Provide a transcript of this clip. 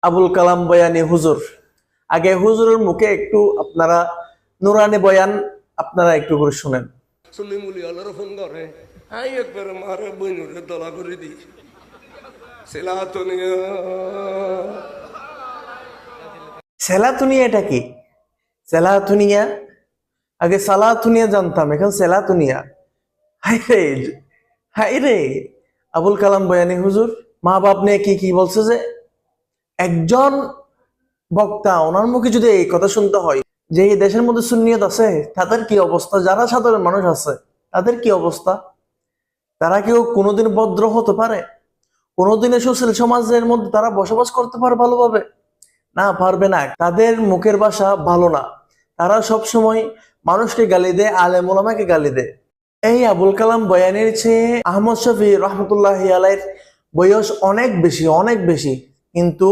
আবুল কালাম বয়ানি হুজুর। আগে হুজুরের মুখে একটু আপনারা নুরানি বয়ান আপনারা একটু করে শুনেন। সুন্নি মুলি আল্লাহর ফোন করে আই একবার মারে বইনুরে দলা করে দি সেলাতনিয়া সেলাতুনিয়া এটা কি? সেলাতুনিয়া আগে সালাতুনিয়া জানতাম, এখন সেলাতুনিয়া। হাই রে, হাই রে। আবুল কালাম বয়ানি হুজুর মা বাপ নিয়ে কি কি বলছে যে একজন বক্তা, ওনার মুখে যদি এই কথা শুনতে হয় যে এই দেশের মধ্যে সুন্নিয়ত আছে, তাদের কি অবস্থা? যারা সাধারণ মানুষ আছে তাদের কি অবস্থা? তারা কেউ কোনোদিন ভদ্র হতে পারে? কোনোদিনে সুশীল সমাজের মধ্যে তারা বসবাস করতে পারে ভালোভাবে? না, পারবে না। তাদের মুখের ভাষা ভালো না। তারা সব সময় মানুষকে গালি দেয়, আলেম ওলামাকে গালি দেয়। এই আবুল কালাম বয়ানের চেয়ে আহমদ শফী রহমতুল্লাহ আলাইহির বয়স অনেক বেশি, অনেক বেশি। কিন্তু